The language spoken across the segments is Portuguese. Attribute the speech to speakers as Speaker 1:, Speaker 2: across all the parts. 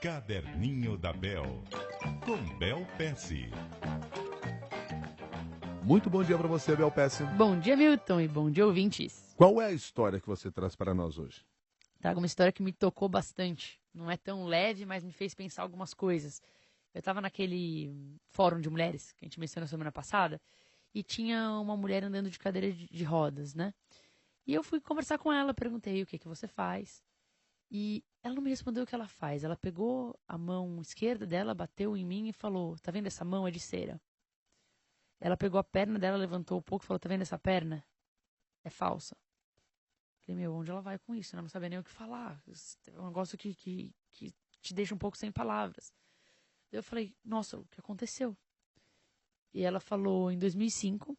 Speaker 1: Caderninho da Bel, com Bel Pesce.
Speaker 2: Muito bom dia para você, Bel Pesce.
Speaker 3: Bom dia, Milton, e bom dia, ouvintes.
Speaker 2: Qual é a história que você traz para nós hoje?
Speaker 3: Trago uma história que me tocou bastante. Não é tão leve, mas me fez pensar algumas coisas. Eu estava naquele fórum de mulheres que a gente mencionou semana passada e tinha uma mulher andando de cadeira de rodas, né? E eu fui conversar com ela, perguntei o que você faz. E ela não me respondeu o que ela faz. Ela pegou a mão esquerda dela, bateu em mim e falou: tá vendo essa mão? É de cera. Ela pegou a perna dela, levantou um pouco e falou: tá vendo essa perna? É falsa. Falei, onde ela vai com isso? Eu não sabia nem o que falar. É um negócio que te deixa um pouco sem palavras. Eu falei, nossa, o que aconteceu? E ela falou, em 2005,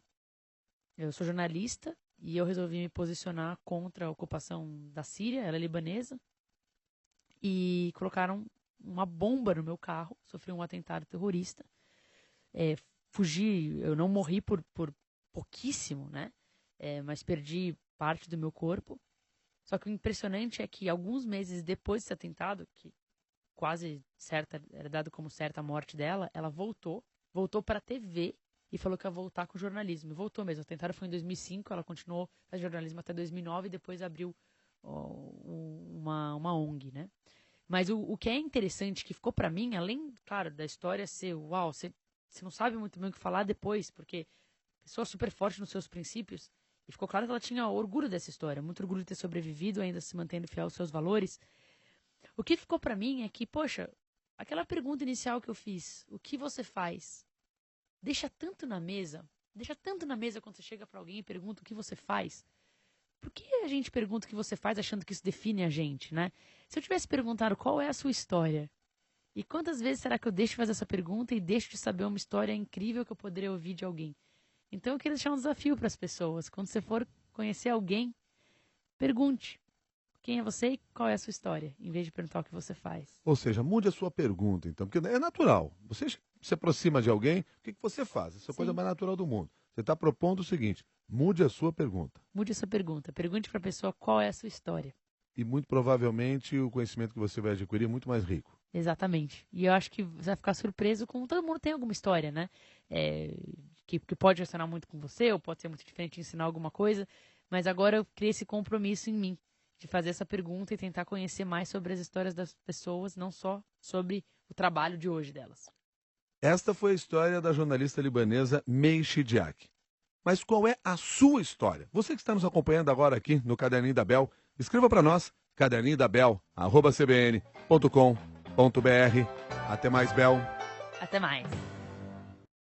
Speaker 3: eu sou jornalista e eu resolvi me posicionar contra a ocupação da Síria, ela é libanesa, e colocaram uma bomba no meu carro, sofri um atentado terrorista, fugi, eu não morri por pouquíssimo, né? Mas perdi parte do meu corpo. Só que o impressionante é que alguns meses depois desse atentado, que quase certa, era dado como certa a morte dela, ela voltou para a TV e falou que ia voltar com o jornalismo. E voltou mesmo. O atentado foi em 2005, ela continuou fazendo jornalismo até 2009 e depois abriu uma ONG, né? Mas o que é interessante, que ficou para mim, além, claro, da história ser, uau, você não sabe muito bem o que falar depois, porque pessoa super forte nos seus princípios, e ficou claro que ela tinha orgulho dessa história, muito orgulho de ter sobrevivido, ainda se mantendo fiel aos seus valores. O que ficou pra mim é que, poxa, aquela pergunta inicial que eu fiz, o que você faz? Deixa tanto na mesa quando você chega pra alguém e pergunta o que você faz. Por que a gente pergunta o que você faz achando que isso define a gente, né? Se eu tivesse perguntado qual é a sua história, e quantas vezes será que eu deixo de fazer essa pergunta e deixo de saber uma história incrível que eu poderia ouvir de alguém? Então eu queria deixar um desafio para as pessoas. Quando você for conhecer alguém, pergunte quem é você e qual é a sua história, em vez de perguntar o que você faz.
Speaker 2: Ou seja, mude a sua pergunta, então, porque é natural. Você se aproxima de alguém, o que você faz? Essa é a coisa mais natural do mundo. Você está propondo o seguinte, mude a sua pergunta.
Speaker 3: Mude a sua pergunta. Pergunte para a pessoa qual é a sua história.
Speaker 2: E muito provavelmente o conhecimento que você vai adquirir é muito mais rico.
Speaker 3: Exatamente. E eu acho que você vai ficar surpreso com... Todo mundo tem alguma história, né? Que pode ressonar muito com você, ou pode ser muito diferente, ensinar alguma coisa. Mas agora eu criei esse compromisso em mim, de fazer essa pergunta e tentar conhecer mais sobre as histórias das pessoas, não só sobre o trabalho de hoje delas.
Speaker 2: Esta foi a história da jornalista libanesa Mei Shidiak. Mas qual é a sua história? Você que está nos acompanhando agora aqui no Caderninho da Bel, escreva para nós, caderninhodabel@cbn.com.br. Até mais, Bel.
Speaker 3: Até mais.